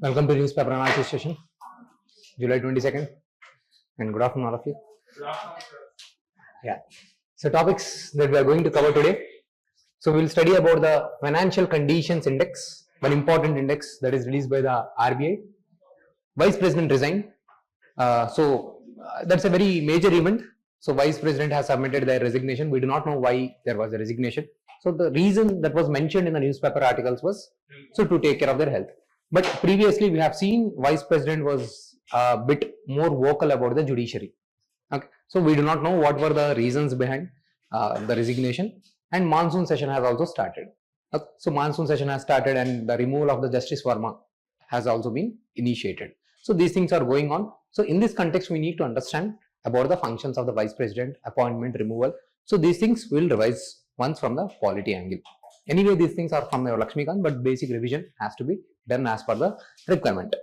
Welcome to newspaper analysis session, July 22nd, and good afternoon all of you. Yeah. So topics that we are going to cover today. So we'll study about the financial conditions index, one important index that is released by the RBI. Vice President resigned. That's a very major event. So Vice President has submitted their resignation. We do not know why there was a resignation. So the reason that was mentioned in the newspaper articles was to take care of their health. But previously we have seen Vice President was a bit more vocal about the judiciary. Okay. So we do not know what were the reasons behind the resignation. And monsoon session has also started. Okay. So monsoon session has started and the removal of the Justice Verma has also been initiated. So these things are going on. So in this context, we need to understand about the functions of the Vice President, appointment, removal. So these things will revise once from the polity angle. Anyway, these things are from the Lakshmikant, but basic revision has to be done as per the requirement.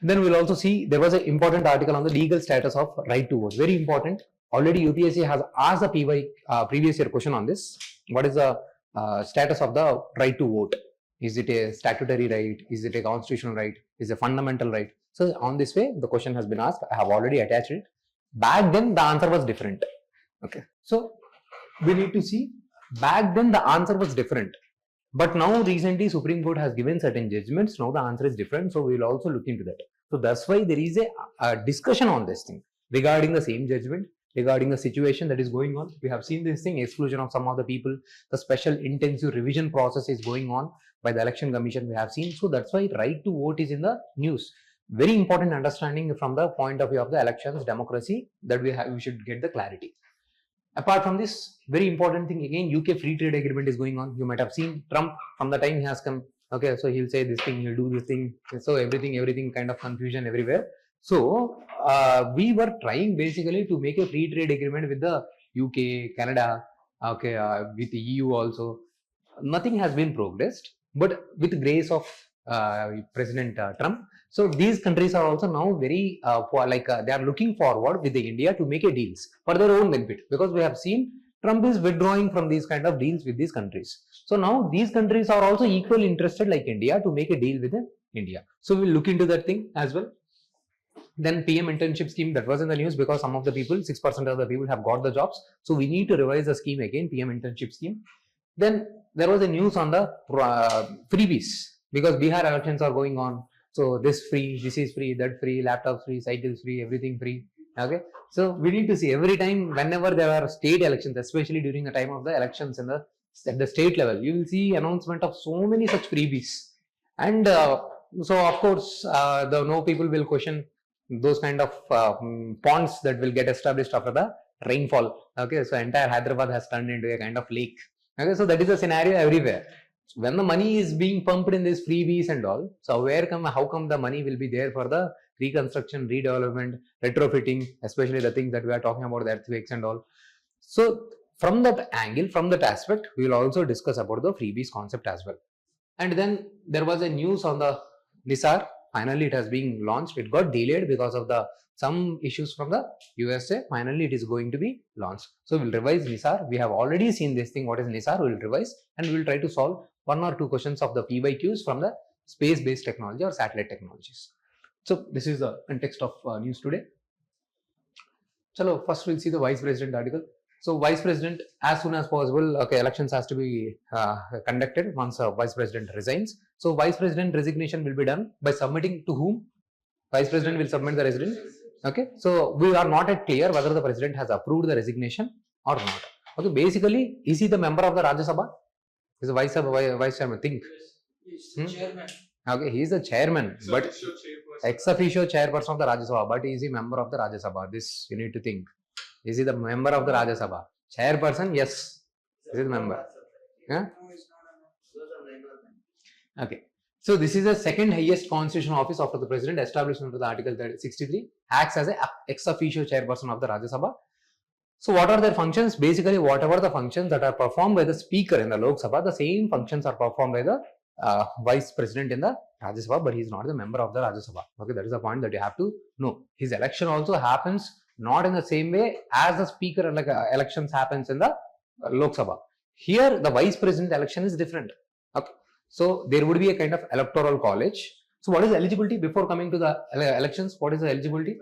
Then we'll also see there was an important article on the legal status of right to vote. Very important. Already UPSC has asked the previous year question on this. What is the status of the right to vote? Is it a statutory right? Is it a constitutional right? Is it a fundamental right? So on this way, the question has been asked. I have already attached it. Back then, the answer was different. Okay. So we need to see. Back then, the answer was different. But now, recently, Supreme Court has given certain judgments. Now the answer is different. So we will also look into that. So that's why there is a discussion on this thing regarding the same judgment, regarding the situation that is going on. We have seen this thing, exclusion of some of the people. The special intensive revision process is going on by the Election Commission. We have seen. So that's why right to vote is in the news. Very important understanding from the point of view of the elections, democracy, that we should get the clarity. Apart from this, very important thing again, UK free trade agreement is going on. You might have seen Trump from the time he has come. Okay, so he'll say this thing, he'll do this thing. So everything kind of confusion everywhere. So we were trying basically to make a free trade agreement with the UK, Canada, okay, with the EU also. Nothing has been progressed, but with the grace of President Trump. So these countries are also now very they are looking forward with the India to make a deals for their own benefit, because we have seen Trump is withdrawing from these kind of deals with these countries. So now these countries are also equally interested like India to make a deal with India. So we'll look into that thing as well. Then PM internship scheme, that was in the news because some of the people, 6% of the people have got the jobs. So we need to revise the scheme again, PM internship scheme. Then there was a news on the freebies, because Bihar elections are going on. So this free, this is free, that free, laptops free, cycles free, everything free. Okay. So we need to see every time whenever there are state elections, especially during the time of the elections at the state level, you will see announcement of so many such freebies. And so of course, no people will question those kind of ponds that will get established after the rainfall. Okay. So entire Hyderabad has turned into a kind of lake. Okay. So that is the scenario everywhere. When the money is being pumped in these freebies and all, so how come the money will be there for the reconstruction, redevelopment, retrofitting, especially the things that we are talking about, the earthquakes and all. So from that angle, from that aspect, we will also discuss about the freebies concept as well. And then there was a news on the NISAR. Finally, it has been launched. It got delayed because of some issues from the USA. Finally, it is going to be launched. So we'll revise NISAR. We have already seen this thing. What is NISAR? We'll revise and we'll try to solve 1 or 2 questions of the PYQs from the space-based technology or satellite technologies. So this is the context of news today. So first we'll see the Vice President article. So Vice President, as soon as possible, okay, elections has to be conducted once Vice President resigns. So Vice President resignation will be done by submitting to whom? Vice President will submit the resignation. Okay, so we are not yet clear whether the President has approved the resignation or not. Okay, basically, is he the member of the Rajya Sabha? Is the Vice Chairman? Think. He's chairman. Okay, he is the chairman, but ex officio chairperson of the Rajya Sabha. But is he member of the Rajya Sabha? This you need to think. Is he the member of the Rajya Sabha? Chairperson, yes. Is he the member? Yeah? Okay. So this is the second highest constitutional office after the President, established under the Article 63, acts as an ex officio chairperson of the Rajya Sabha. So what are their functions? Basically, whatever the functions that are performed by the Speaker in the Lok Sabha, the same functions are performed by the Vice President in the Rajya Sabha, but he is not the member of the Rajya Sabha. Okay, that is the point that you have to know. His election also happens not in the same way as the Speaker elections happens in the Lok Sabha. Here, the Vice President election is different. Okay. So there would be a kind of electoral college. So what is eligibility before coming to the elections? What is the eligibility?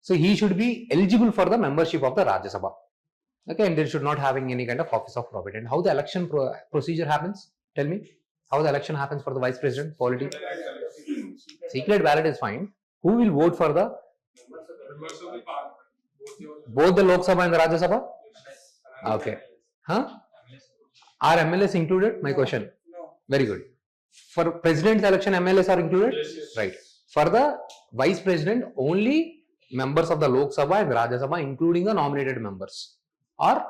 So he should be eligible for the membership of the Rajya Sabha. Okay, and they should not having any kind of office of profit. And how the election procedure happens? Tell me how the election happens for the vice president polity. Secret ballot is fine. Who will vote for the both the Lok Sabha and the Rajya Sabha? Okay. Huh? Are MLAs included? My question. Very good. For president's election, MLAs are included? Right. For the vice president, only members of the Lok Sabha and Rajya Sabha, including the nominated members, are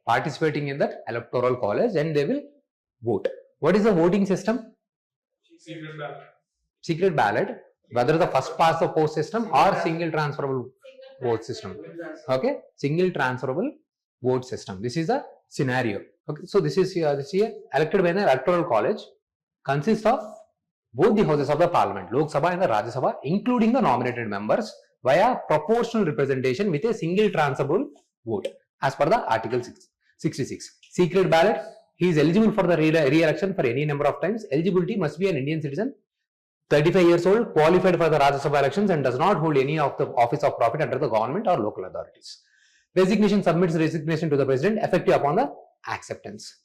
participating in that electoral college and they will vote. What is the voting system? Secret ballot. Secret ballot, whether the first past the post system or single transferable vote system. Okay, single transferable vote system. This is the scenario. Okay, so this is here elected by the electoral college consists of both the houses of the parliament, Lok Sabha and the Rajya Sabha, including the nominated members via proportional representation with a single transferable vote as per the Article 66. Secret ballot, he is eligible for the re-election for any number of times. Eligibility must be an Indian citizen, 35 years old, qualified for the Rajya Sabha elections and does not hold any of the office of profit under the government or local authorities. Resignation, submits resignation to the president effective upon the acceptance.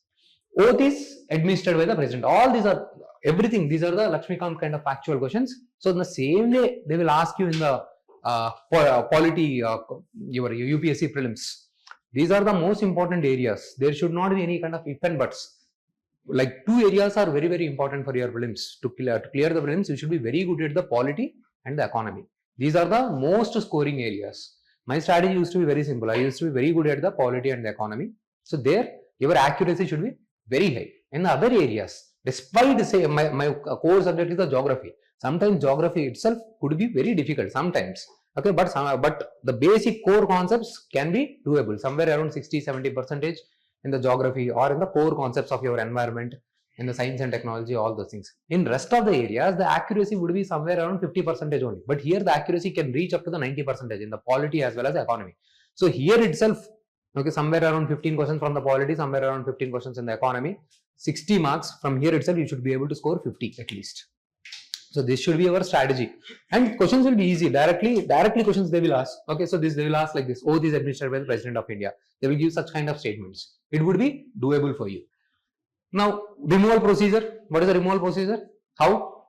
Oath is administered by the president. All these are everything. These are the Lakshmikant kind of factual questions. So in the same way, they will ask you in the polity, your UPSC prelims. These are the most important areas. There should not be any kind of if and buts. Like two areas are very, very important for your prelims. To clear the prelims, you should be very good at the polity and the economy. These are the most scoring areas. My strategy used to be very simple. I used to be very good at the polity and the economy. So there, your accuracy should be very high. In the other areas, despite say my core subject is the geography. Sometimes geography itself could be very difficult. Sometimes. Okay, but the basic core concepts can be doable. Somewhere around 60-70% in the geography or in the core concepts of your environment, in the science and technology, all those things. In rest of the areas, the accuracy would be somewhere around 50% only. But here the accuracy can reach up to the 90% in the polity as well as the economy. So here itself, okay, somewhere around 15 questions from the polity, somewhere around 15 questions in the economy, 60 marks. From here itself, you should be able to score 50 at least. So this should be our strategy. And questions will be easy. Directly questions they will ask. Okay, so they will ask like this. Oath is administered by the President of India. They will give such kind of statements. It would be doable for you. Now, removal procedure. What is the removal procedure? How?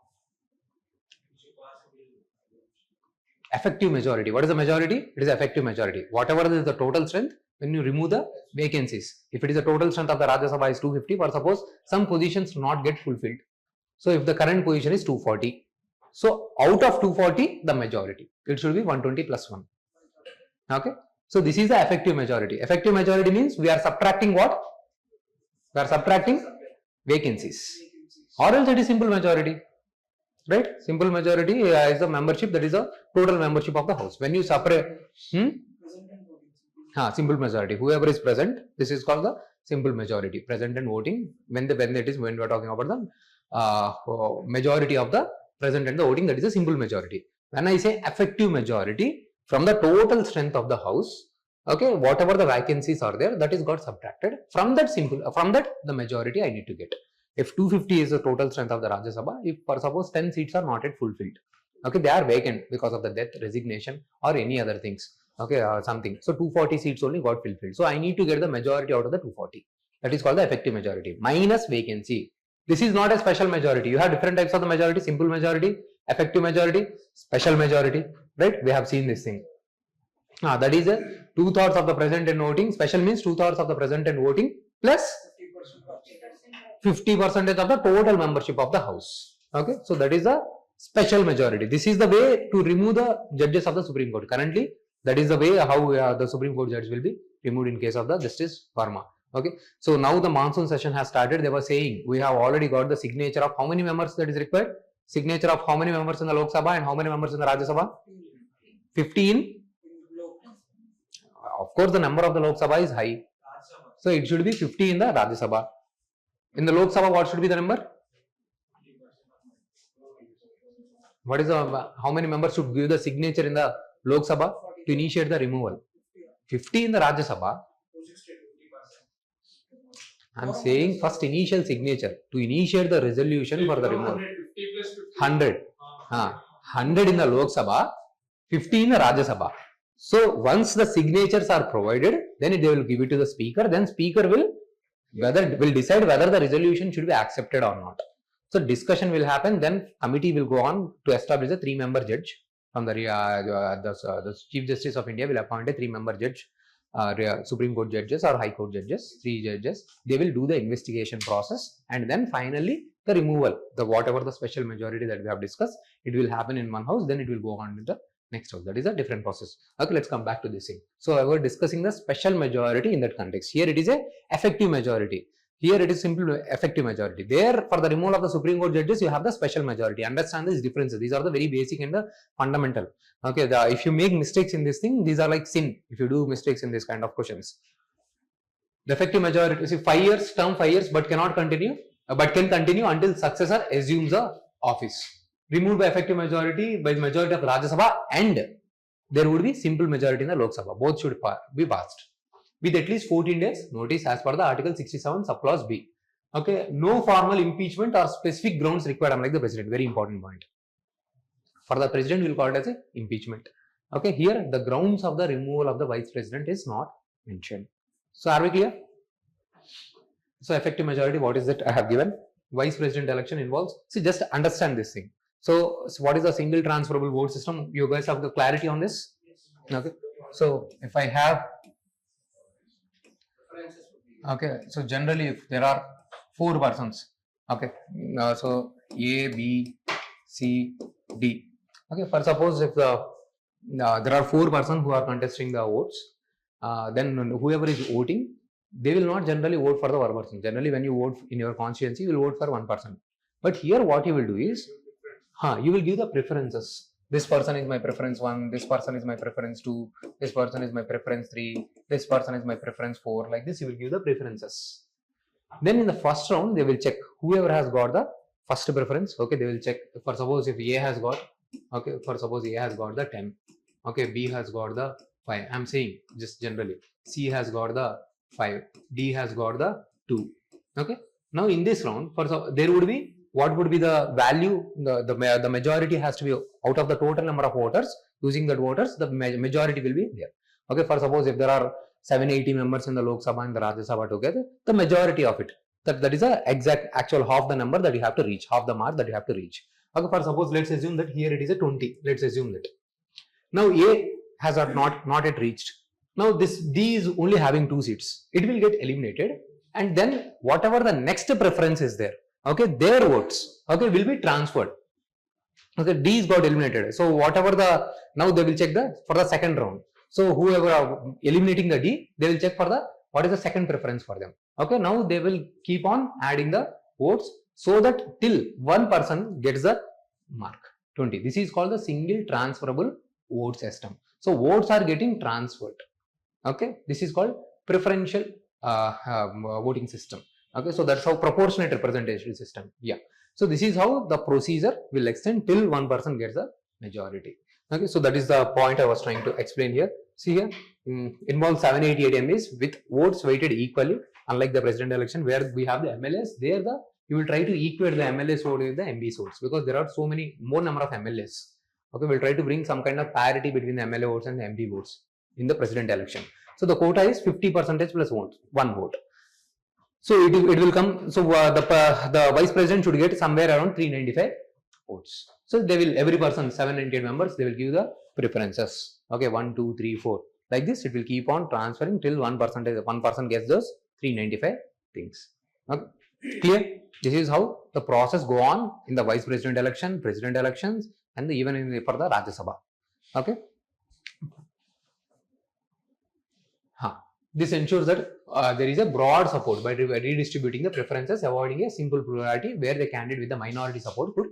Effective majority. What is the majority? It is effective majority. Whatever is the total strength, when you remove the vacancies. If it is the total strength of the Rajya Sabha is 250, or suppose some positions not get fulfilled. So if the current position is 240, so out of 240, the majority, it should be 120 plus 1. Okay. So this is the effective majority. Effective majority means we are subtracting what? We are subtracting vacancies. Or else it is simple majority. Right? Simple majority is the membership, that is the total membership of the house. When you separate, simple majority. Whoever is present, this is called the simple majority. Present and voting. When we are talking about the majority of the present and the voting, that is a simple majority. When I say effective majority, from the total strength of the house, okay, whatever the vacancies are there, that is got subtracted. From that the majority I need to get. If 250 is the total strength of the Rajya Sabha, if for suppose 10 seats are not yet fulfilled, okay, they are vacant because of the death, resignation or any other things, okay, something. So 240 seats only got fulfilled. So I need to get the majority out of the 240. That is called the effective majority minus vacancy. This is not a special majority. You have different types of the majority: simple majority, effective majority, special majority. Right? We have seen this thing. That is 2/3 of the present and voting. Special means 2/3 of the present and voting plus 50% of the total membership of the house. Okay, so that is the special majority. This is the way to remove the judges of the Supreme Court. Currently, that is the way how the Supreme Court judge will be removed in case of the Justice Verma. Okay, so now the monsoon session has started. They were saying we have already got the signature of how many members that is required? Signature of how many members in the Lok Sabha and how many members in the Rajya Sabha? 15. Of course, the number of the Lok Sabha is high. So it should be 50 in the Rajya Sabha. In the Lok Sabha, what should be the number? What is the how many members should give the signature in the Lok Sabha to initiate the removal? 50 in the Rajya Sabha. I'm saying first initial signature to initiate the resolution for the removal. 50 plus 50. 100. 100 in the Lok Sabha, 50 in the Rajya Sabha. So once the signatures are provided, then they will give it to the speaker. Then speaker will decide whether the resolution should be accepted or not. So discussion will happen. Then committee will go on to establish a 3-member judge from the Chief Justice of India will appoint a 3-member judge. Supreme Court judges or High Court judges, 3 judges, they will do the investigation process, and then finally the removal, whatever the special majority that we have discussed, it will happen in one house, then it will go on to the next house. That is a different process. Okay, let's come back to this thing. So I was discussing the special majority in that context. Here it is a effective majority. Here it is simple effective majority. There, for the removal of the Supreme Court judges, you have the special majority. Understand these differences. These are the very basic and the fundamental. Okay, if you make mistakes in this thing, these are like sin. If you do mistakes in this kind of questions, the effective majority, see 5 years, term 5 years, but cannot continue, but can continue until successor assumes the office. Removed by effective majority by the majority of Rajya Sabha, and there would be simple majority in the Lok Sabha. Both should be passed with at least 14 days notice as per the Article 67 subclause B. Okay, no formal impeachment or specific grounds required unlike the president. Very important point. For the president, we will call it as a impeachment. Okay, here the grounds of the removal of the vice president is not mentioned. So are we clear? So effective majority, what is it I have given? Vice president election involves, see, just understand this thing. So what is the single transferable vote system? You guys have the clarity on this? Okay, so if I have, okay, so generally if there are 4 persons, okay, so A, B, C, D. Okay, for suppose if there are 4 persons who are contesting the votes, then whoever is voting, they will not generally vote for the 1 person. Generally, when you vote in your constituency, you will vote for 1 person. But here, what you will do is, you will give the preferences. This person is my preference 1, this person is my preference 2, this person is my preference 3, this person is my preference 4. Like this, you will give the preferences. Then in the first round, they will check whoever has got the first preference. Okay, they will check. For suppose if A has got, okay, for suppose A has got the 10. Okay, B has got the 5. I'm saying just generally. C has got the 5. D has got the 2. Okay. Now in this round, there would be, what would be the value? The majority has to be out of the total number of voters. Using that voters, the majority will be there. Okay. For suppose if there are 780 members in the Lok Sabha and the Rajya Sabha together, the majority of it, that is a exact actual half the number that you have to reach, half the mark that you have to reach. Okay. For suppose let's assume that here it is a 20. Let's assume that. Now A has not yet reached. Now D is only having 2 seats. It will get eliminated, and then whatever the next preference is there, okay, their votes, okay, will be transferred. Okay, D is got eliminated. So whatever now they will check for the second round. So whoever eliminating the D, they will check for what is the second preference for them. Okay, now they will keep on adding the votes so that till 1 person gets the mark 20. This is called the single transferable vote system. So votes are getting transferred. Okay, this is called preferential voting system. Okay, so that's how proportionate representation system. Yeah. So this is how the procedure will extend till 1 person gets the majority. Okay, so that is the point I was trying to explain here. See here, involves 788 MPs with votes weighted equally, unlike the president election where we have the MLAs. There you will try to equate the MLAs vote with the MP votes because there are so many more number of MLAs. Okay, we'll try to bring some kind of parity between the MLA votes and the MP votes in the president election. So the quota is 50% plus 1 vote. So it will come. So the vice president should get somewhere around 395 votes. So they will, every person, 798 members, they will give the preferences. Okay, 1, 2, 3, 4. Like this, it will keep on transferring till 1 person gets those 395 things. Okay, clear? This is how the process go on in the vice president election, president elections, and even for the Rajya Sabha. Okay. This ensures that there is a broad support by redistributing the preferences, avoiding a simple plurality where the candidate with the minority support could.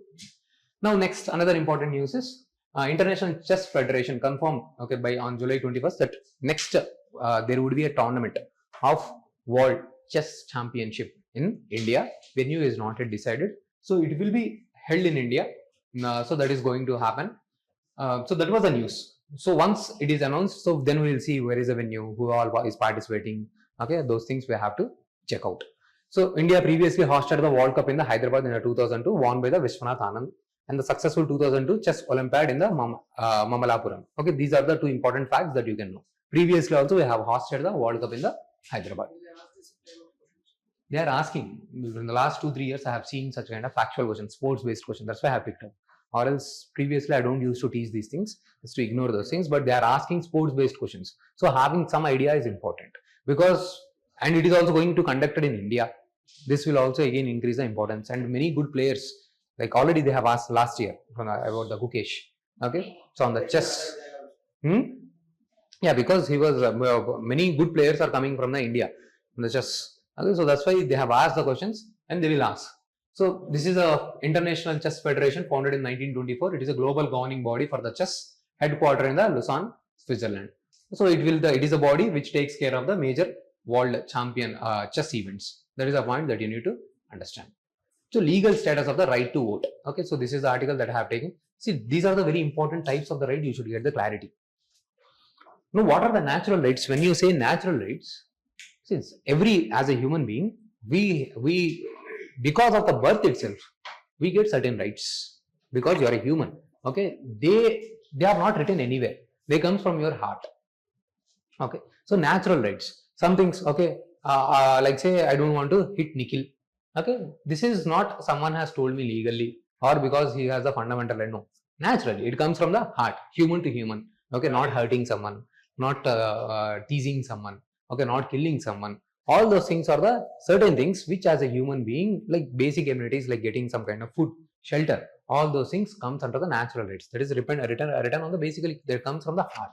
Now, next, another important news is International Chess Federation confirmed, okay, on July 21st that next there would be a tournament of World Chess Championship in India. Venue is not yet decided, so it will be held in India. So that is going to happen. So that was the news. So once it is announced, so then we will see where is the venue, who all is participating. Okay, those things we have to check out. So India previously hosted the World Cup in the Hyderabad in the 2002, won by the Vishwanath Anand, and the successful 2002 Chess Olympiad in the Mamalapuram. Okay, these are the two important facts that you can know. Previously also we have hosted the World Cup in the Hyderabad. They are asking, in the last 2-3 years I have seen such kind of factual questions, sports based questions, that's why I have picked up. Or else previously I don't used to teach these things, just to ignore those things, but they are asking sports based questions. So having some idea is important, because, and it is also going to conducted in India. This will also again increase the importance, and many good players, like already they have asked last year about the Gukesh. Okay, so on the chess. Yeah, because he was, many good players are coming from the India, from the chess. Okay, so that's why they have asked the questions and they will ask. So this is a International Chess Federation founded in 1924. It is a global governing body for the chess, headquartered in the Lausanne, Switzerland. So it is a body which takes care of the major world champion chess events. That is a point that you need to understand. So legal status of the right to vote. Okay, so this is the article that I have taken. See, these are the very important types of the right. You should get the clarity. Now, what are the natural rights? When you say natural rights, since as a human being, we because of the birth itself, we get certain rights because you are a human. Okay, they are not written anywhere. They come from your heart. Okay, so natural rights. Some things. Okay, like say I don't want to hit Nikhil. Okay, this is not someone has told me legally or because he has a fundamental right. No, naturally it comes from the heart, human to human. Okay, not hurting someone, not teasing someone. Okay, not killing someone. All those things are the certain things which as a human being, like basic amenities like getting some kind of food, shelter, all those things comes under the natural rights. That is written on the basically that comes from the heart.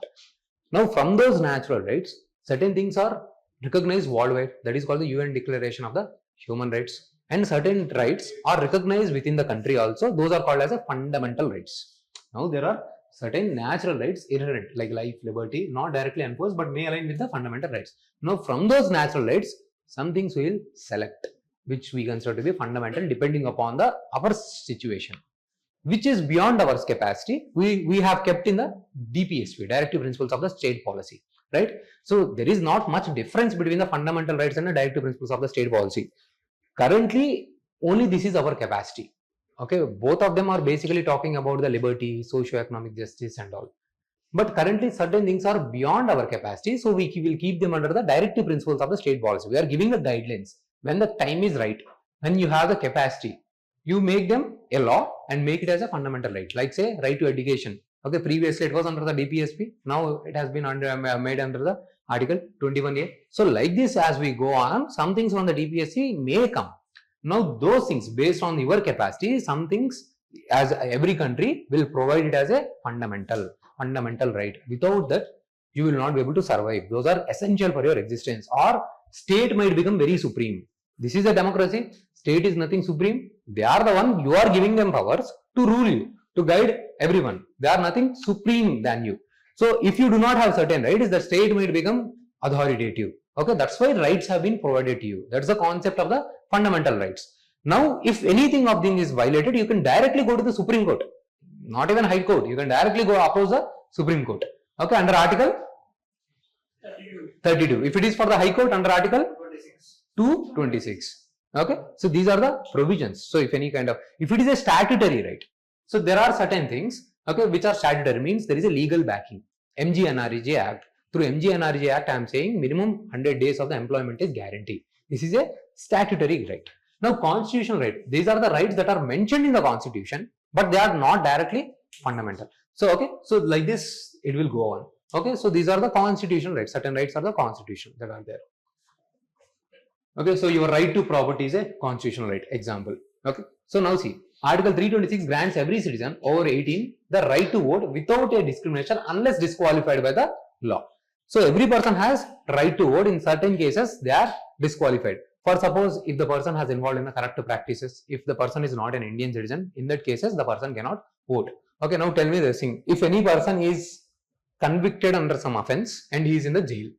Now from those natural rights, certain things are recognized worldwide. That is called the UN Declaration of the Human Rights. And certain rights are recognized within the country also. Those are called as a fundamental rights. Now there are certain natural rights inherent like life, liberty, not directly enforced but may align with the fundamental rights. Now from those natural rights, some things we will select which we consider to be fundamental depending upon our situation, which is beyond our capacity. We have kept in the DPSP, Directive Principles of the State Policy, right? So there is not much difference between the fundamental rights and the Directive Principles of the State Policy. Currently, only this is our capacity. Okay, both of them are basically talking about the liberty, socio-economic justice and all. But currently certain things are beyond our capacity, so we will keep them under the directive principles of the state policy. We are giving the guidelines. When the time is right, when you have the capacity, you make them a law and make it as a fundamental right. Like say, right to education. Okay, previously it was under the DPSP, now it has been made under the Article 21A. So like this, as we go on, some things on the DPSP may come. Now those things based on your capacity, some things as every country will provide it as a fundamental right. Without that, you will not be able to survive. Those are essential for your existence. Or state might become very supreme. This is a democracy. State is nothing supreme. They are the one, you are giving them powers to rule you, to guide everyone. They are nothing supreme than you. So if you do not have certain rights, the state might become authoritative. Okay, that's why rights have been provided to you. That's the concept of the fundamental rights. Now, if anything of them is violated, you can directly go to the Supreme Court. Not even High Court. You can directly go oppose the Supreme Court. Okay, under Article 32. If it is for the High Court, under Article 226. Okay, so these are the provisions. So if any kind of, if it is a statutory right, so there are certain things, okay, which are statutory, means there is a legal backing. MGNREG Act. Through MGNREG Act, I am saying minimum 100 days of the employment is guaranteed. This is a statutory right. Now, constitutional right. These are the rights that are mentioned in the constitution, but they are not directly fundamental. So, okay, so like this, it will go on. Okay, so these are the constitutional rights. Certain rights are the constitution that are there. Okay, so your right to property is a constitutional right. Example. Okay, so now see, Article 326 grants every citizen over 18 the right to vote without a discrimination unless disqualified by the law. So every person has right to vote. In certain cases, they are disqualified. For suppose if the person has involved in the corrupt practices, if the person is not an Indian citizen, in that cases the person cannot vote. Okay, now tell me this thing. If any person is convicted under some offense and he is in the jail,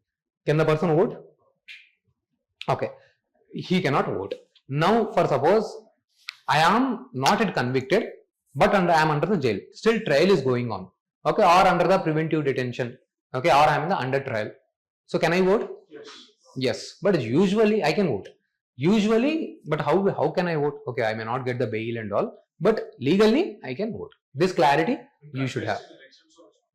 can the person vote? Okay, he cannot vote. Now for suppose I am not yet convicted, but I am under the jail. Still trial is going on. Okay, or under the preventive detention. Okay, or I am in the under trial. So can I vote? Yes. Yes, but usually I can vote. Usually, but how can I vote? Okay, I may not get the bail and all, but legally I can vote. This clarity you should have.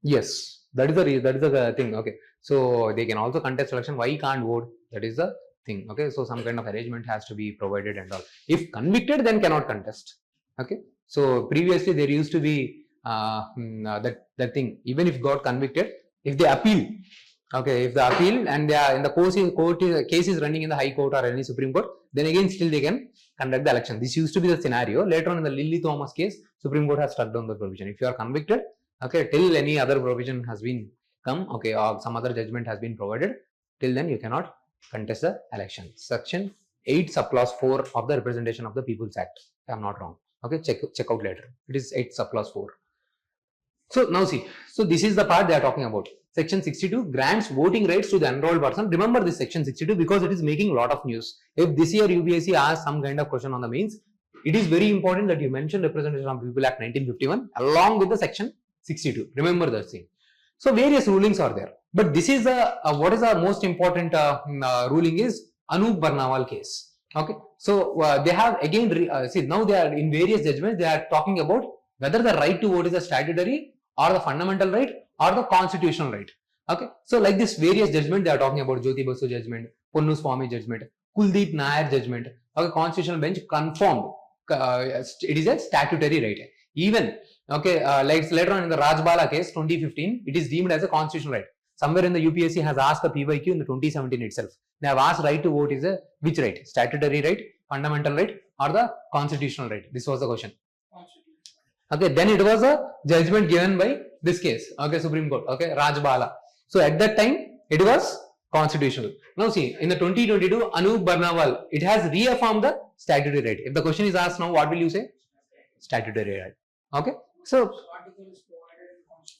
Yes, that is the thing. Okay, so they can also contest election. Why can't vote? That is the thing. Okay, so some kind of arrangement has to be provided and all. If convicted, then cannot contest. Okay, so previously there used to be that thing. Even if got convicted, if they appeal, okay, if they appeal and they are in the case is running in the High Court or any Supreme Court, then again still they can conduct the election. This used to be the scenario. Later on in the Lily Thomas case, Supreme Court has struck down the provision. If you are convicted, okay, till any other provision has been come, okay, or some other judgment has been provided, till then you cannot contest the election. Section 8 subclause 4 of the Representation of the People's Act. I am not wrong. Okay, check out later. It is 8 subclause 4. So now see, so this is the part they are talking about. Section 62 grants voting rights to the enrolled person. Remember this section 62 because it is making a lot of news. If this year UPSC asks some kind of question on the mains, it is very important that you mention Representation of People Act 1951 along with the section 62. Remember that thing. So various rulings are there. But this is what is our most important ruling is Anup Barnawal case. Okay. So they have again, see now they are in various judgments, they are talking about whether the right to vote is a statutory or the fundamental right or the constitutional right. Okay. So like this various judgment they are talking about Jyoti Basu judgment, Ponnu Swamy judgment, Kuldeep Nair judgment. Okay, constitutional bench confirmed it is a statutory right. Even okay, like later on in the Rajbala case 2015, it is deemed as a constitutional right. Somewhere in the UPSC has asked the PYQ in the 2017 itself. They have asked right to vote is a which right? Statutory right, fundamental right, or the constitutional right? This was the question. Okay, then it was a judgment given by this case. Okay, Supreme Court. Okay, Rajbala. So at that time, it was constitutional. Now see, in the 2022, Anup Barnawal, it has reaffirmed the statutory right. If the question is asked now, what will you say? Statutory right. Okay, so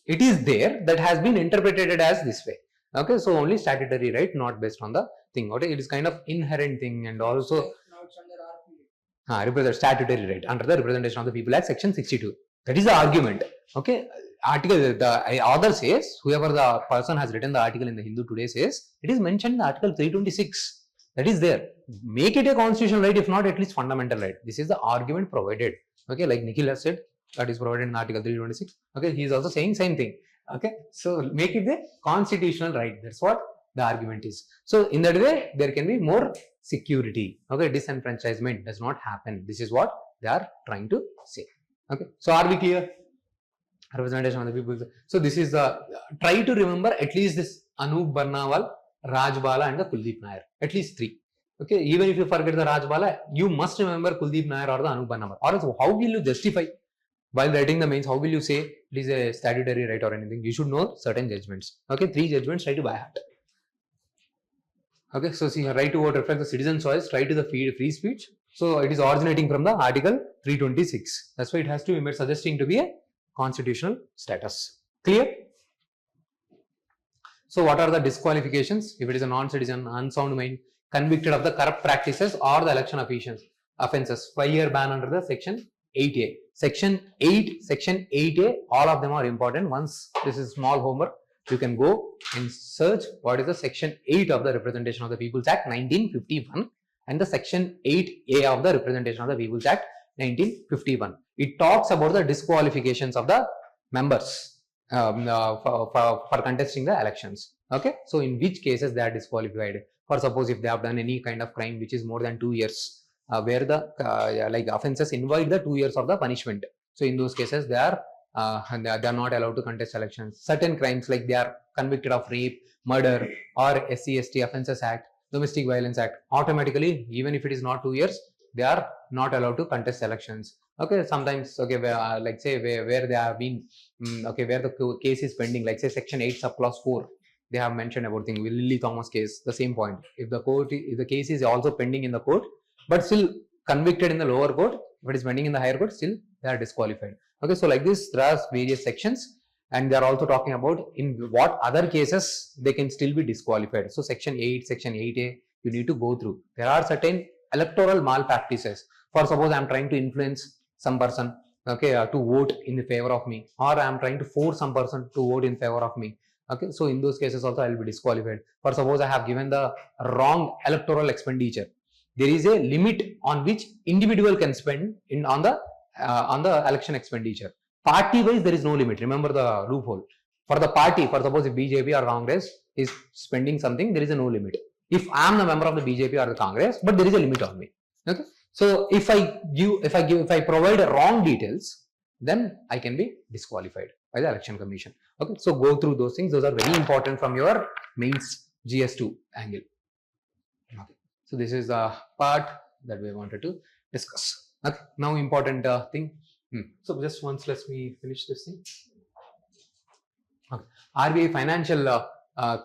it is there that has been interpreted as this way. Okay, so only statutory right, not based on the thing. Okay, it is kind of inherent thing and also Now it's under RPA. Statutory right under the Representation of the People Act section 62. That is the argument. Okay, article the author says, whoever the person has written the article in the Hindu Today says, it is mentioned in Article 326. That is there. Make it a constitutional right, if not at least fundamental right. This is the argument provided. Okay, like Nikhil has said, that is provided in Article 326. Okay, he is also saying same thing. Okay, so make it the constitutional right. That's what the argument is. So in that way, there can be more security. Okay, disenfranchisement does not happen. This is what they are trying to say. Okay, so are we clear? Representation of the people. So this is the try to remember at least this Anup Barnawal, Rajbala, and the Kuldeep Nair. At least 3. Okay, even if you forget the Rajbala, you must remember Kuldeep Nair or the Anup Barnawal. Or else, how will you justify while writing the mains? How will you say it is a statutory right or anything? You should know certain judgments. Okay, 3 judgments, try to by heart. Okay, so see, right to vote reflects the citizen's choice, right to the free speech. So it is originating from the Article 326. That's why it has to be suggesting to be a constitutional status. Clear? So what are the disqualifications? If it is a non-citizen, unsound mind, convicted of the corrupt practices or the election offences, 5-year ban under the section 8A. Section 8, section 8A, all of them are important. Once this is small homework, you can go and search what is the section 8 of the Representation of the People's Act 1951 and the section 8A of the Representation of the People's Act 1951. It talks about the disqualifications of the members for contesting the elections. Okay, so in which cases they are disqualified? For suppose if they have done any kind of crime which is more than 2 years, where the like offences invite the 2 years of the punishment. So in those cases they are not allowed to contest elections. Certain crimes like they are convicted of rape, murder, or SC/ST Offences Act, Domestic Violence Act, automatically even if it is not 2 years, they are not allowed to contest elections. Okay, sometimes okay, where, like say where they have been okay, where the case is pending, like say section 8 subclause 4, they have mentioned about thing with Lily Thomas case, the same point. If the case is also pending in the court, but still convicted in the lower court, if it is pending in the higher court, still they are disqualified. Okay, so like this, there are various sections, and they are also talking about in what other cases they can still be disqualified. So section 8, section 8A, you need to go through. There are certain electoral malpractices. For suppose I am trying to influence some person, okay, to vote in the favor of me, or I am trying to force some person to vote in favor of me. Okay, so in those cases also I will be disqualified. For suppose I have given the wrong electoral expenditure. there is a limit on which individual can spend on the election expenditure. Party wise, there is no limit. Remember the loophole. For the party, for suppose if BJP or Congress is spending something, there is no limit. If I am the member of the BJP or the Congress, but there is a limit on me. Okay. So if I provide wrong details, then I can be disqualified by the election commission. Okay. So go through those things. Those are very important from your mains GS2 angle. Okay. So this is the part that we wanted to discuss. Okay. Now important thing. So just once let me finish this thing. Okay. RBI Financial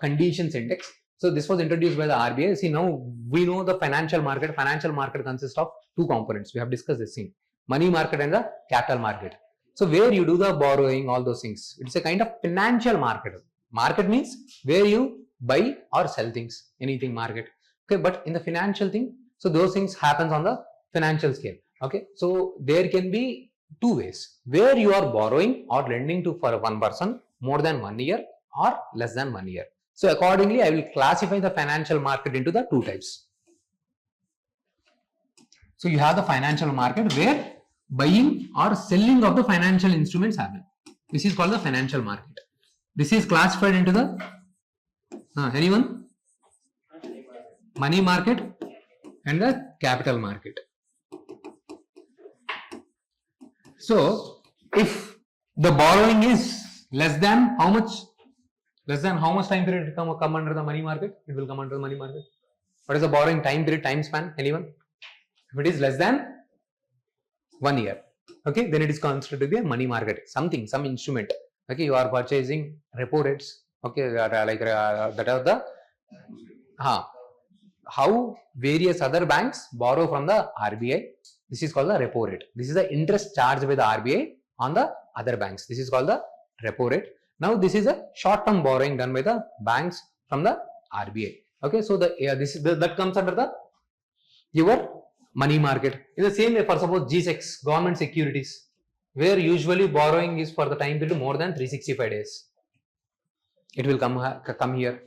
Conditions Index. So this was introduced by the RBI. See, now we know the financial market. Financial market consists of two components. We have discussed this thing: money market and the capital market. So where you do the borrowing, all those things. It's a kind of financial market. Market means where you buy or sell things. Anything market. Okay, but in the financial thing, so those things happens on the financial scale. Okay, so there can be two ways: where you are borrowing or lending to for one person more than 1 year or less than 1 year. So accordingly, I will classify the financial market into the two types. So you have the financial market where buying or selling of the financial instruments happen. This is called the financial market. This is classified into the anyone? Money market and the capital market. So if the borrowing is less than how much? Less than how much time period come under the money market? It will come under the money market. What is the borrowing time period, time span? Anyone? If it is less than 1 year, okay, then it is considered to be a money market. Something, some instrument. Okay, you are purchasing repo rates. Okay, that are the how various other banks borrow from the RBI. This is called the repo rate. This is the interest charged by the RBI on the other banks. This is called the repo rate. Now this is a short-term borrowing done by the banks from the RBI. Okay, so that comes under the your money market. In the same way, for suppose G6 government securities, where usually borrowing is for the time period more than 365 days. It will come here.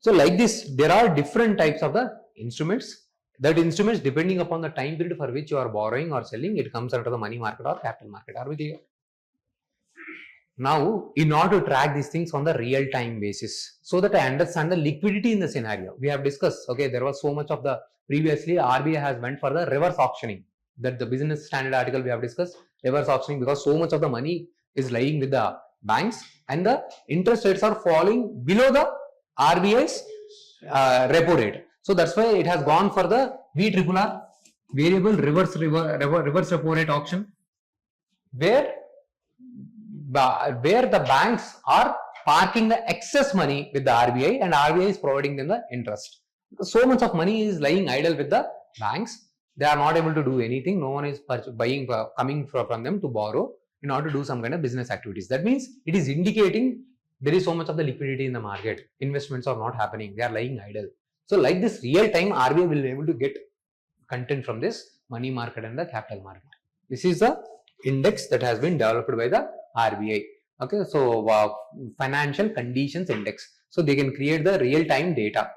So like this, there are different types of the instruments. That instruments, depending upon the time period for which you are borrowing or selling, it comes under the money market or capital market. Are we clear? Now, in order to track these things on the real-time basis, so that I understand the liquidity in the scenario, we have discussed, okay, there was so much of the, previously RBI has went for the reverse auctioning. That the business standard article we have discussed, reverse auctioning, because so much of the money is lying with the banks and the interest rates are falling below the RBI's repo rate. So that's why it has gone for the VRRR, variable reverse repo rate auction, where the banks are parking the excess money with the RBI and RBI is providing them the interest. So much of money is lying idle with the banks. They are not able to do anything. No one is coming from them to borrow in order to do some kind of business activities. That means it is indicating there is so much of the liquidity in the market. Investments are not happening. They are lying idle. So like this real time, RBI will be able to get content from this money market and the capital market. This is the index that has been developed by the RBI. Okay, so financial conditions index. So they can create the real time data.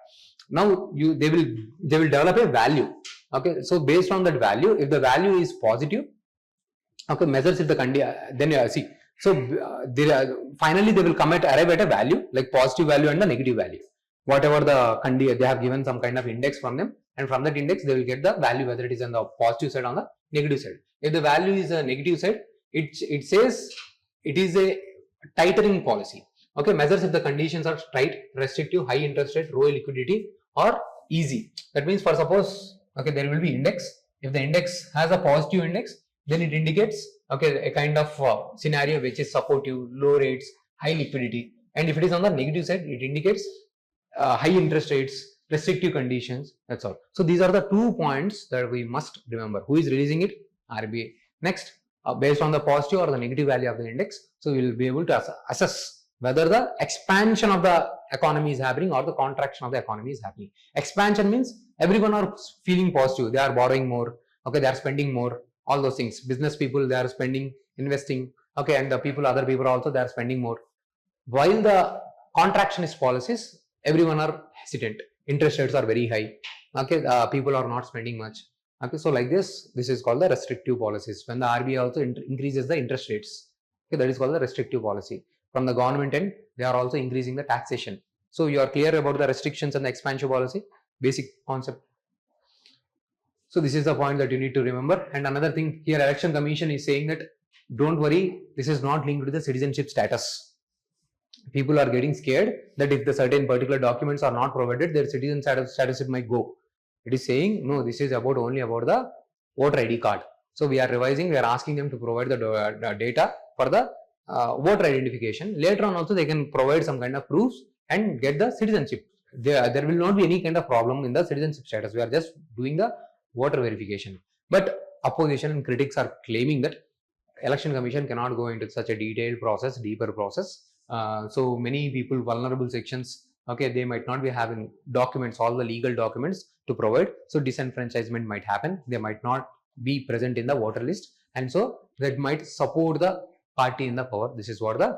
Now they will develop a value. Okay, so based on that value, if the value is positive, okay, measures if the then see. So finally they will arrive at a value like positive value and the negative value. Whatever the they have given some kind of index from them, and from that index they will get the value whether it is on the positive side or on the negative side. If the value is a negative side, it says it is a tightening policy. Okay, measures if the conditions are tight, restrictive, high interest rate, low liquidity, or easy. That means for suppose, okay, there will be index. If the index has a positive index, then it indicates, okay, a kind of scenario which is supportive, low rates, high liquidity. And if it is on the negative side, it indicates high interest rates, restrictive conditions. That's all. So these are the 2 points that we must remember. Who is releasing it? RBI. Next, based on the positive or the negative value of the index, so we will be able to assess whether the expansion of the economy is happening or the contraction of the economy is happening. Expansion means everyone are feeling positive. They are borrowing more. Okay, they are spending more. All those things. Business people, they are spending, investing. Okay, and the people, other people also, they are spending more. While the contractionist policies, everyone are hesitant. Interest rates are very high. Okay, people are not spending much. Okay, so like this is called the restrictive policies. When the RBI also increases the interest rates, okay, that is called the restrictive policy. From the government end, they are also increasing the taxation. So you are clear about the restrictions and the expansion policy, basic concept. So this is the point that you need to remember. And another thing here, Election Commission is saying that don't worry, this is not linked to the citizenship status. People are getting scared that if the certain particular documents are not provided, their citizen status might go. It is saying no, this is only about the voter ID card. So we are revising, we are asking them to provide the data for the voter identification. Later on also they can provide some kind of proofs and get the citizenship. There will not be any kind of problem in the citizenship status. We are just doing the voter verification. But opposition and critics are claiming that Election Commission cannot go into such a detailed process, deeper process. So many people, vulnerable sections, okay, they might not be having documents, all the legal documents to provide. So disenfranchisement might happen. They might not be present in the voter list, and so that might support the party in the power. This is what the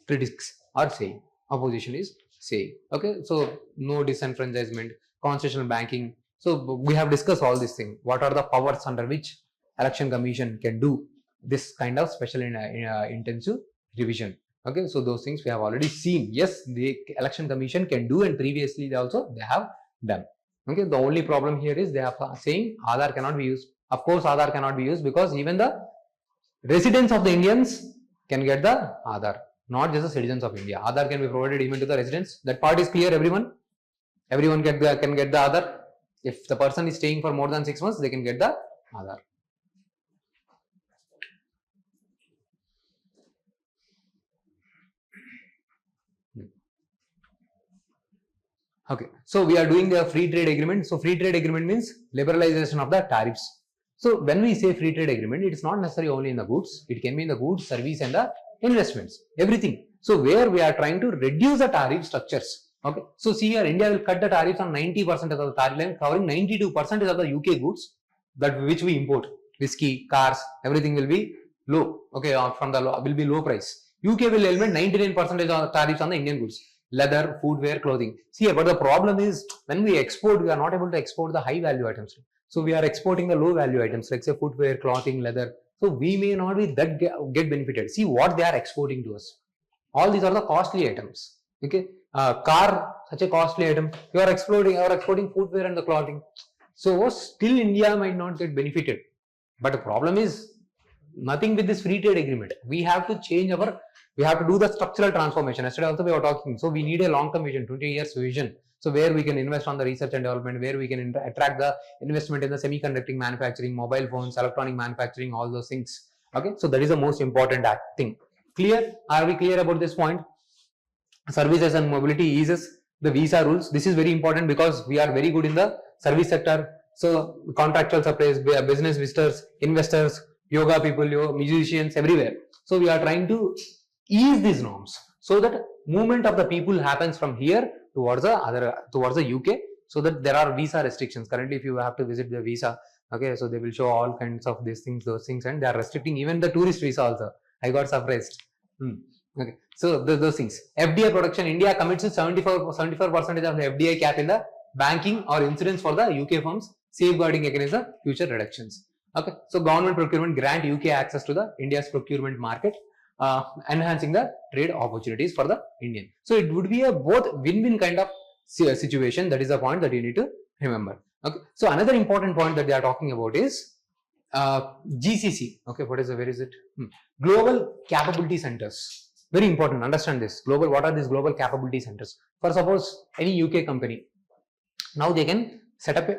critics are saying. Opposition is saying. Okay, so no disenfranchisement, constitutional banking. So we have discussed all these things. What are the powers under which Election Commission can do this kind of special intensive revision? Okay, so those things we have already seen. Yes, the Election Commission can do, and previously they have done. Okay, the only problem here is they are saying Aadhaar cannot be used. Of course, Aadhaar cannot be used because even the residents of the Indians can get the Aadhaar, not just the citizens of India. Aadhaar can be provided even to the residents. That part is clear, everyone? Everyone can get the Aadhaar. If the person is staying for more than 6 months, they can get the Aadhaar. Okay, so we are doing the free trade agreement. So free trade agreement means liberalization of the tariffs. So when we say free trade agreement, it is not necessarily only in the goods. It can be in the goods, service, and the investments, everything. So where we are trying to reduce the tariff structures. Okay, so see here, India will cut the tariffs on 90% of the tariff line, covering 92% of the UK goods that which we import. Whiskey, cars, everything will be low. Okay, from the will be low price. UK will eliminate 99% of tariffs on the Indian goods. Leather, footwear, clothing. See, but the problem is when we export, we are not able to export the high value items. So we are exporting the low value items like say footwear, clothing, leather. So we may not be that get benefited. See what they are exporting to us. All these are the costly items. Okay, car, such a costly item. You are exporting footwear and the clothing. So still India might not get benefited. But the problem is nothing with this free trade agreement. We have to change we have to do the structural transformation. Yesterday also we were talking. So we need a long-term vision, 20 years vision. So where we can invest on the research and development, where we can attract the investment in the semiconducting manufacturing, mobile phones, electronic manufacturing, all those things. Okay, so that is the most important thing. Clear? Are we clear about this point? Services and mobility eases, the visa rules. This is very important because we are very good in the service sector. So contractual supplies, business visitors, investors, yoga people, musicians, everywhere. So we are trying to ease these norms so that movement of the people happens from here towards the UK, so that there are visa restrictions. Currently, if you have to visit the visa, okay, so they will show all kinds of these things, those things, and they are restricting even the tourist visa also. I got surprised. Okay, so those things. FDI production, India commits to 74% of the FDI cap in the banking or insurance for the UK firms, safeguarding against the future reductions. Okay, so government procurement grant UK access to the India's procurement market, enhancing the trade opportunities for the Indian. So it would be a both win-win kind of situation. That is the point that you need to remember. Okay, so another important point that they are talking about is GCC. Okay, where is it? Global capability centers. Very important. Understand this. What are these global capability centers? For suppose any UK company, now they can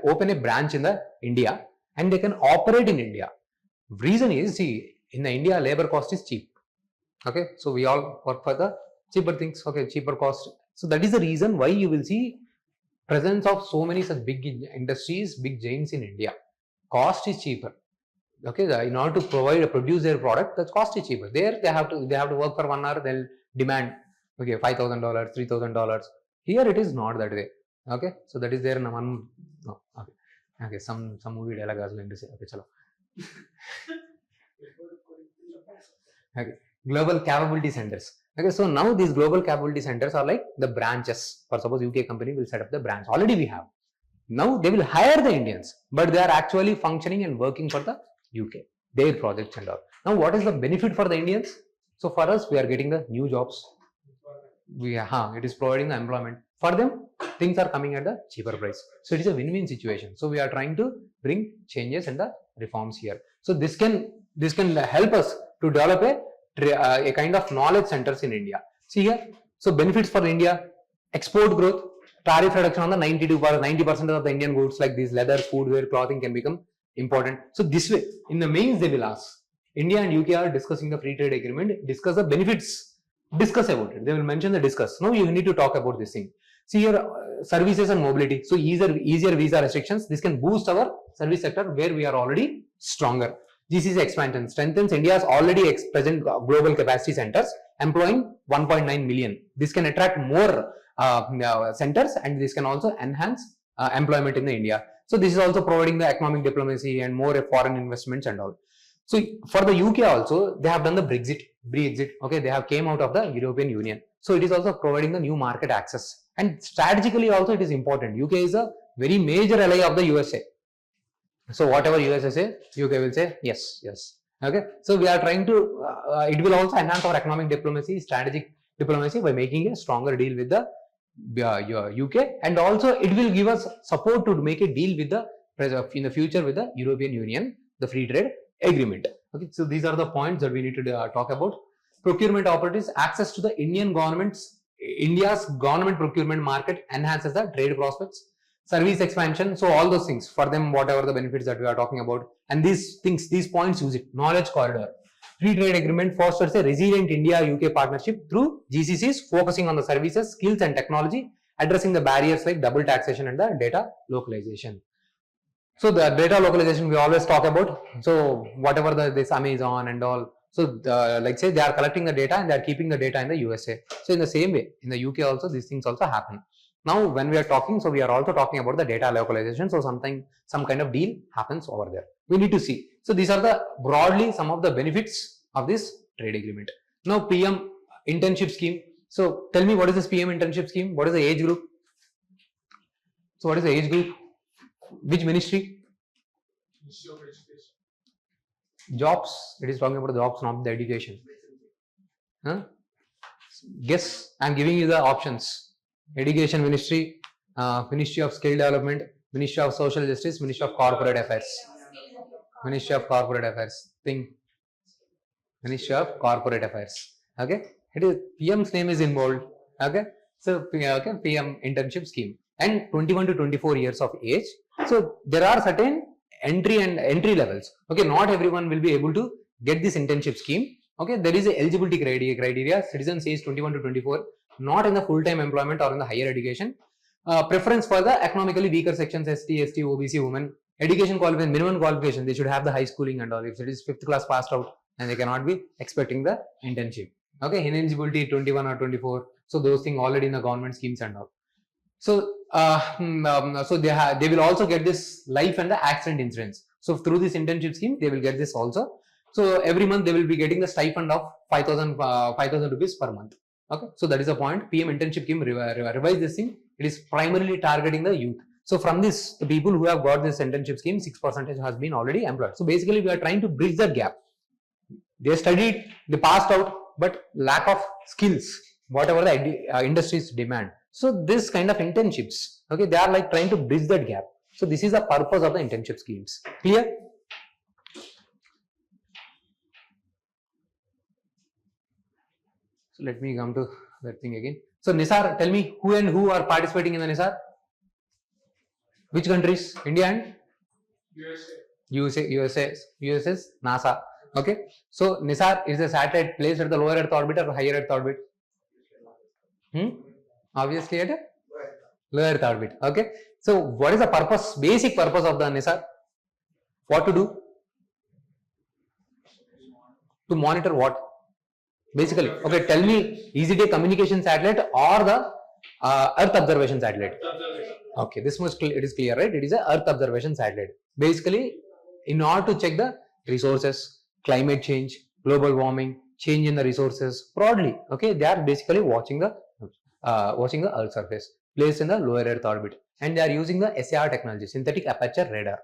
open a branch in the India and they can operate in India. Reason is, see, in the India labor cost is cheap. Okay, so we all work for the cheaper things. Okay, cheaper cost. So that is the reason why you will see presence of so many such big industries, big giants in India. Cost is cheaper. Okay, in order to produce their product, the cost is cheaper. There they have to work for 1 hour. They'll demand okay $5,000, $3,000. Here it is not that way. Okay, so that is there in one. No, okay, some movie dialogue I was going to say. Okay, chalo. Okay, global capability centers. Okay, so now these global capability centers are like the branches. For suppose UK company will set up the branch. Already we have. Now they will hire the Indians, but they are actually functioning and working for the UK, their projects and all. Now what is the benefit for the Indians? So for us, we are getting the new jobs. It is providing the employment. For them, things are coming at the cheaper price. So it is a win-win situation. So we are trying to bring changes and the reforms here. So this can help us to develop a kind of knowledge centers in India. See here. So benefits for India: export growth, tariff reduction on the 90% of the Indian goods like these leather, foodware, clothing can become important. So this way, in the mains they will ask. India and UK are discussing the free trade agreement. Discuss the benefits. Discuss about it. They will mention the discuss. Now you need to talk about this thing. See here, services and mobility. So easier visa restrictions. This can boost our service sector where we are already stronger. GCC expansion strengthens India's already present global capacity centers, employing 1.9 million. This can attract more centers, and this can also enhance employment in the India. So this is also providing the economic diplomacy and more foreign investments and all. So for the UK also, they have done the Brexit. Okay, they have came out of the European Union. So it is also providing the new market access. And strategically also it is important. UK is a very major ally of the USA. So whatever USA say, UK will say yes. Okay. So we are trying to, it will also enhance our economic diplomacy, strategic diplomacy by making a stronger deal with the UK, and also it will give us support to make a deal with the in the future with the European Union, the free trade agreement. Okay, so these are the points that we need to talk about. Procurement opportunities, access to the India's government procurement market enhances the trade prospects. Service expansion, so all those things for them, whatever the benefits that we are talking about, and these points use it. Knowledge corridor. Free trade agreement fosters a resilient India-UK partnership through GCCs focusing on the services, skills and technology, addressing the barriers like double taxation and the data localization. So the data localization we always talk about. So whatever this Amazon and all. So like say they are collecting the data and they are keeping the data in the USA. So in the same way, in the UK also these things also happen. Now when we are talking, so we are also talking about the data localization. So some kind of deal happens over there. We need to see. So these are the broadly some of the benefits of this trade agreement. Now PM internship scheme. So tell me, what is this PM internship scheme? What is the age group? So what is the age group? Which ministry? Ministry of Education. Jobs. It is talking about the jobs, not the education. Huh? Guess. I am giving you the options. Education Ministry, Ministry of Skill Development, Ministry of Social Justice, Ministry of Corporate Affairs. Ministry of Corporate Affairs. Think. Ministry of Corporate Affairs. Okay. It is PM's name is involved. Okay. So okay, PM internship scheme, and 21 to 24 years of age. So there are certain entry levels. Okay, not everyone will be able to get this internship scheme. Okay, there is a eligibility criteria. Citizens age 21 to 24, not in the full-time employment or in the higher education. Preference for the economically weaker sections, ST, OBC, women. Education qualification, minimum qualification, they should have the high schooling and all. If it is 5th class passed out, and they cannot be expecting the internship. Okay, ineligibility 21 or 24. So those things already in the government schemes and all. So so they will also get this life and the accident insurance. So through this internship scheme, they will get this also. So every month they will be getting the stipend of 5,000 rupees per month. Okay, so that is the point. PM internship scheme, revise this thing. It is primarily targeting the youth. So from this, the people who have got this internship scheme, 6% has been already employed. So basically, we are trying to bridge that gap. They studied, they passed out, but lack of skills, whatever the industries demand. So this kind of internships, okay, they are like trying to bridge that gap. So this is the purpose of the internship schemes. Clear? So let me come to that thing again. So Nisar, tell me who and who are participating in the Nisar? Which countries? India and? USA's NASA. Okay. So Nisar is a satellite placed at the lower Earth orbit or higher Earth orbit? Obviously at a lower Earth orbit. Okay. So what is the purpose, basic purpose of the Nisar? What to do? To monitor what? Basically, okay, tell me, is it a communication satellite or the Earth observation satellite? Okay, this much it is clear, right? It is a Earth observation satellite. Basically, in order to check the resources, climate change, global warming, change in the resources, broadly, okay, they are basically watching the Earth surface, placed in the lower Earth orbit. and they are using the SAR technology, synthetic aperture radar.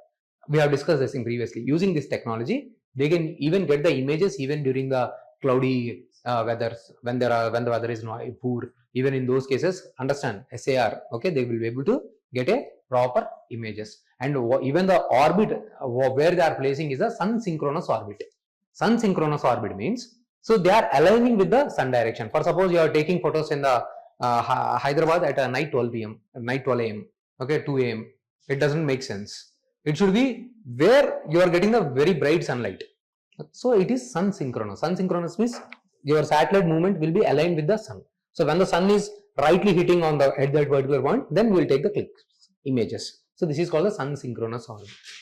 We have discussed this thing previously. Using this technology, they can even get the images even during the cloudy weathers, when the weather is not poor. Even in those cases, understand SAR. Okay, they will be able to get a proper images. And even the orbit where they are placing is a sun synchronous orbit. Sun synchronous orbit means, so they are aligning with the sun direction. For suppose you are taking photos in the Hyderabad at night 12 p.m. night 12 a.m. Okay, 2 a.m. It doesn't make sense. It should be where you are getting the very bright sunlight. So it is sun synchronous. Sun synchronous means your satellite movement will be aligned with the sun. So when the sun is rightly hitting on the at that particular point, then we will take the clicks images. So this is called the sun synchronous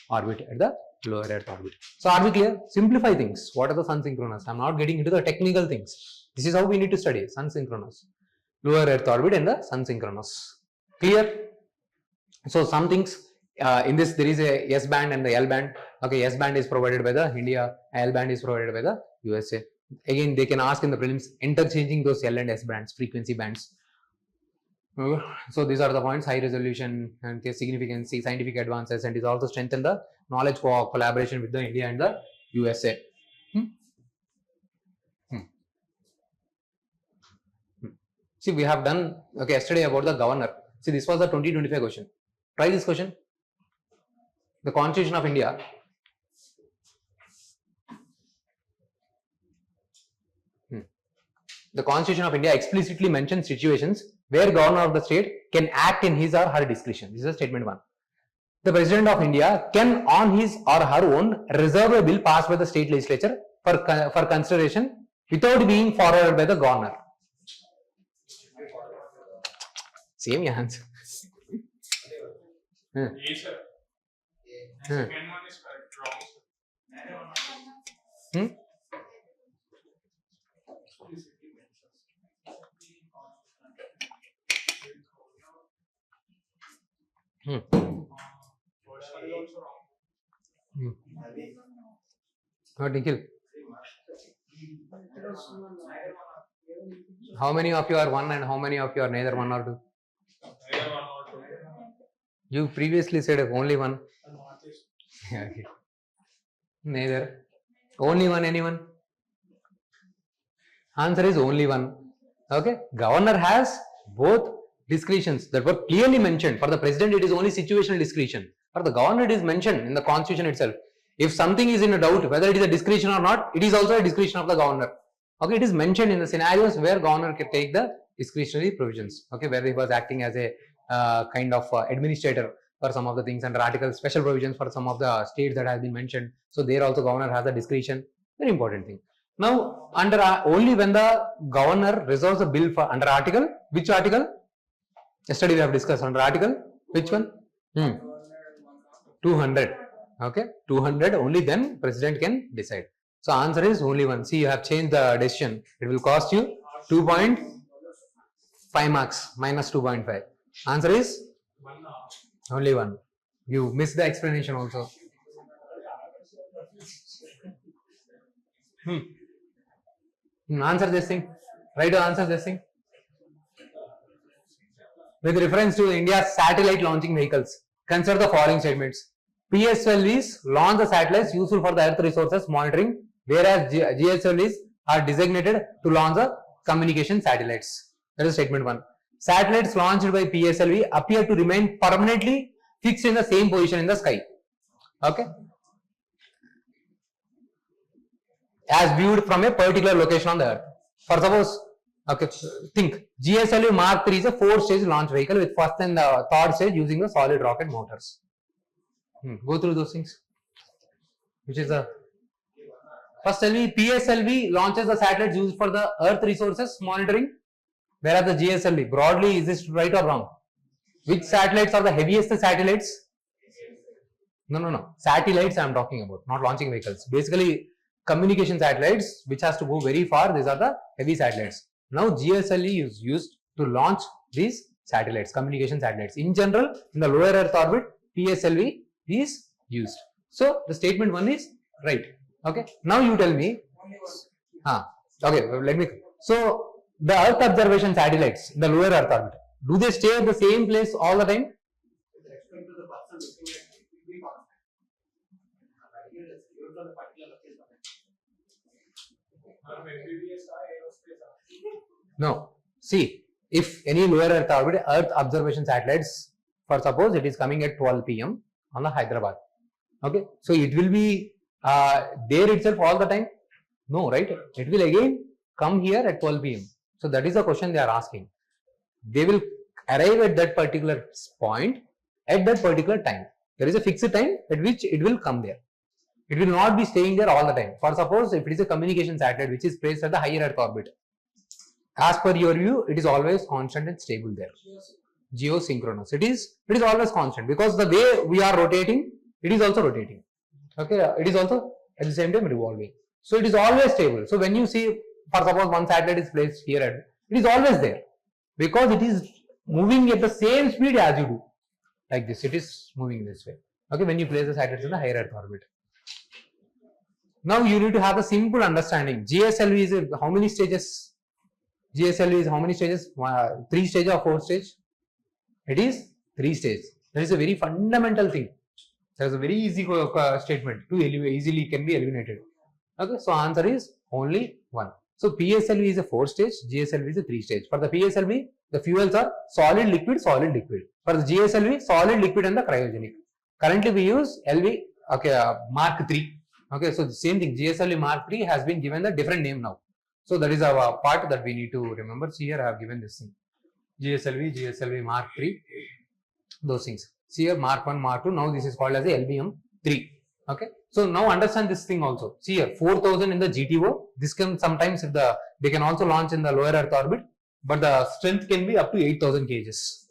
orbit at the lower Earth orbit. So are we clear? Simplify things. What are the sun synchronous? I am not getting into the technical things. This is how we need to study sun synchronous, lower Earth orbit and the sun synchronous. Clear? So some things in this there is a S band and the L band. Okay, S band is provided by the India, L band is provided by the USA. Again, they can ask in the prelims interchanging those L and S bands, frequency bands. So these are the points: high resolution and significance, scientific advances, and it also strengthen the knowledge for collaboration with the India and the USA. See, we have done yesterday about the governor. See, this was the 2025 question. Try this question. The Constitution of India. The Constitution of India explicitly mentions situations where governor of the state can act in his or her discretion. This is statement 1. The President of India can on his or her own reserve a bill passed by the state legislature for consideration without being forwarded by the governor. Same answer. Yes, sir. Second one is correct. Wrong, sir. First one is also wrong. What, Nikhil? How many of you are one and how many of you are neither one or two? Neither one or two. You previously said only one. Okay. Neither. Only one, anyone? Answer is only one. Okay. Governor has both discretions that were clearly mentioned. For the president, it is only situational discretion. For the governor, it is mentioned in the constitution itself. If something is in a doubt, whether it is a discretion or not, it is also a discretion of the governor. Okay. It is mentioned in the scenarios where governor can take the discretionary provisions. Okay. Where he was acting as a kind of administrator for some of the things, under article special provisions for some of the states that has been mentioned. So there also governor has a discretion. Very important thing. Now under only when the governor resolves a bill for under article, which article? Yesterday we have discussed under article, which one? 200. Okay, 200 only then president can decide. So answer is only one. See, you have changed the decision. It will cost you 2.5 marks minus 2.5. Answer is only one. You missed the explanation also. Answer this thing. Try to answer this thing. With reference to India's satellite launching vehicles, consider the following statements. PSLVs launch the satellites useful for the Earth resources monitoring, whereas GSLVs are designated to launch the communication satellites. That is statement 1. Satellites launched by PSLV appear to remain permanently fixed in the same position in the sky. Okay. As viewed from a particular location on the Earth. For suppose, okay, think GSLV Mark III is a 4-stage launch vehicle with first and the third stage using the solid rocket motors. Go through those things. Which is the first LV, PSLV launches the satellites used for the Earth resources monitoring, whereas the GSLV, broadly, is this right or wrong? Which satellites are the heaviest satellites? No. Satellites I am talking about, not launching vehicles. Basically, communication satellites, which has to go very far, these are the heavy satellites. Now, GSLV is used to launch these satellites, communication satellites. In general, in the lower Earth orbit, PSLV is used. So, the statement 1 is right. Okay. Now, you tell me. Okay, let me. So, the Earth observation satellites in the lower Earth orbit, do they stay at the same place all the time? looking at it will be constant. No. See, if any lower Earth orbit, Earth observation satellites, for suppose it is coming at 12 p.m. on the Hyderabad. Okay, so it will be there itself all the time? No, right? It will again come here at 12 p.m. So that is the question they are asking. They will arrive at that particular point at that particular time. There is a fixed time at which it will come there. It will not be staying there all the time. For suppose if it is a communication satellite which is placed at the higher Earth orbit, as per your view, it is always constant and stable there. Geosynchronous. It is always constant because the way we are rotating, it is also rotating. Okay, it is also at the same time revolving. So it is always stable. So when you see, for suppose one satellite is placed here, it is always there because it is moving at the same speed as you do. Like this, it is moving this way. Okay, when you place the satellites in the higher Earth orbit. Now you need to have a simple understanding. GSLV is how many stages? GSLV is how many stages? 3 stage or 4 stage? It is 3 stages. That is a very fundamental thing. There is a very easy statement to easily can be eliminated. Okay, so answer is only 1. So PSLV is a 4 stage, GSLV is a 3 stage. For the PSLV, the fuels are solid, liquid, solid, liquid. For the GSLV, solid, liquid and the cryogenic. Currently we use LV, okay, Mark 3. Okay, so the same thing, GSLV Mark 3 has been given a different name now. So that is our part that we need to remember. See here I have given this thing. GSLV Mark 3, those things. See here Mark 1, Mark 2, now this is called as a LBM 3. Okay, so now understand this thing also. See here 4000 in the GTO. This can sometimes they can also launch in the lower Earth orbit, but the strength can be up to 8000 kgs.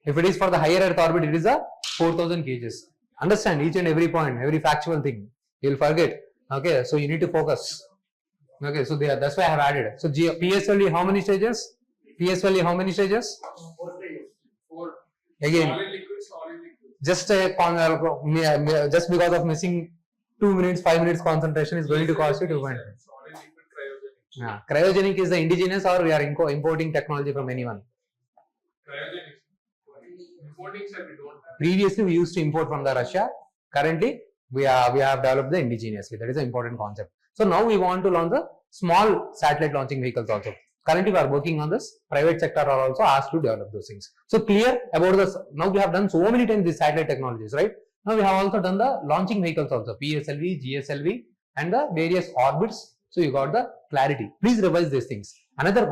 If it is for the higher Earth orbit, it is a 4000 kgs. Understand each and every point, every factual thing. You will forget. Okay, so you need to focus. Okay, so that's why I have added. So PSLV how many stages? PSLV how many stages? 4 stages. 4. Again. Solid liquid, solid liquid. Just because of missing 2 minutes, 5 minutes concentration is going to cost you 2 points. Solid liquid cryogenic. Yeah. Cryogenic is the indigenous or we are importing technology from anyone? Cryogenic. Importing, sir, we don't have. Previously we used to import from the Russia. Currently we have developed the indigenously. That is an important concept. So now we want to launch the small satellite launching vehicles also. Currently we are working on this. Private sector are also asked to develop those things. So clear about this. Now we have done so many times these satellite technologies, right? Now we have also done the launching vehicles also. PSLV, GSLV and the various orbits. So you got the clarity. Please revise these things. Another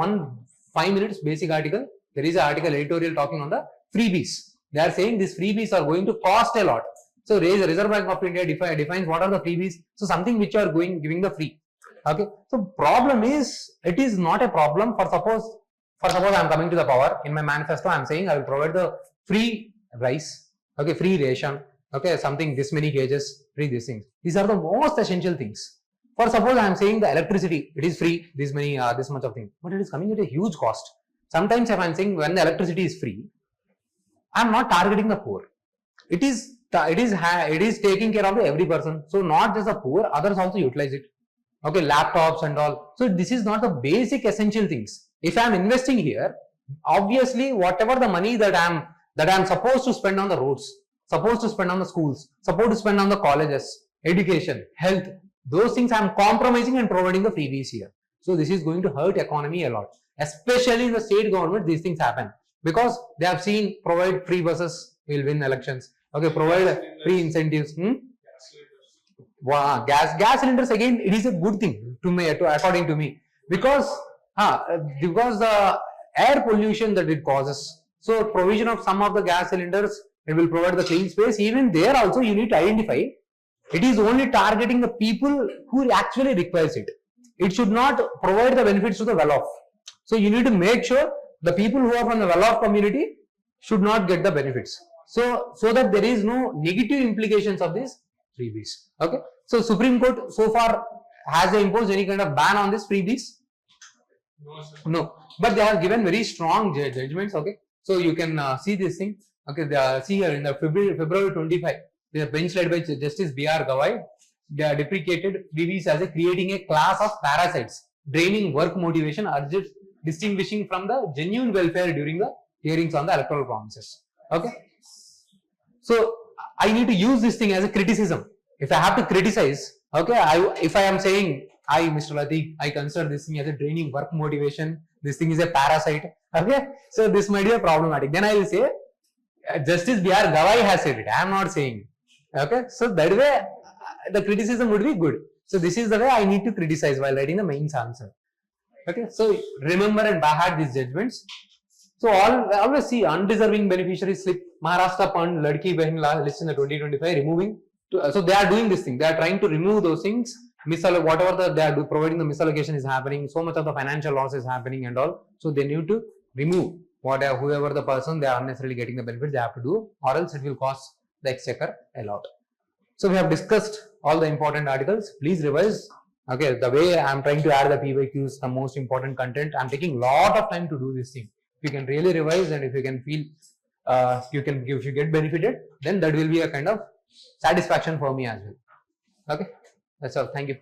5 minutes basic article. There is an article editorial talking on the freebies. They are saying these freebies are going to cost a lot. So Reserve Bank of India defines what are the freebies. So something which you are giving the free. Okay. So problem is, it is not a problem for suppose I am coming to the power. In my manifesto I am saying I will provide the free rice. Okay, free ration. Okay, something this many kgs, free these things. These are the most essential things. For suppose I am saying the electricity, it is free, this much of thing, but it is coming at a huge cost. Sometimes if I am saying when the electricity is free, I am not targeting the poor. It is taking care of every person. So not just the poor, others also utilize it. Okay, laptops and all. So this is not the basic essential things. If I am investing here, obviously whatever the money that I am supposed to spend on the roads, supposed to spend on the schools, supposed to spend on the colleges, education, health, those things I am compromising and providing the freebies here. So this is going to hurt economy a lot. Especially in the state government, these things happen because they have seen provide free buses, will win elections. Okay, provide free incentives. Wow, gas cylinders again. It is a good thing to me, according to me, because the air pollution that it causes. So provision of some of the gas cylinders, it will provide the clean space. Even there also you need to identify. It is only targeting the people who actually requires it. It should not provide the benefits to the well-off. So you need to make sure the people who are from the well-off community should not get the benefits. So that there is no negative implications of these freebies. Okay. So Supreme Court so far has they imposed any kind of ban on these freebies? No, sir. No. But they have given very strong judgments. Okay. So you can see this thing. Okay. See here in the February 25, the bench led by Justice B.R. Gawai, they are deprecated freebies as creating a class of parasites, draining work motivation, urged distinguishing from the genuine welfare during the hearings on the electoral promises. Okay. So I need to use this thing as a criticism. If I have to criticize, okay, if I am saying, Mr. Ateeq, I consider this thing as a draining work motivation, this thing is a parasite, okay, so this might be problematic. Then I will say, Justice B.R. Gawai has said it, I am not saying, okay, so that way the criticism would be good. So this is the way I need to criticize while writing the mains answer. Okay, so remember and by heart these judgments. So always see undeserving beneficiaries slip. Maharashtra Fund, Ladki Behin list in the 2025 removing. So they are doing this thing. They are trying to remove those things. Whatever they are providing, the misallocation is happening. So much of the financial loss is happening and all. So they need to remove whoever the person they are unnecessarily getting the benefit. They have to do, or else it will cost the exchequer a lot. So we have discussed all the important articles. Please revise. Okay, the way I am trying to add the PYQs, the most important content, I am taking lot of time to do this thing. If you can really revise and if you can feel, if you get benefited, then that will be a kind of satisfaction for me as well. Okay, that's all. Thank you.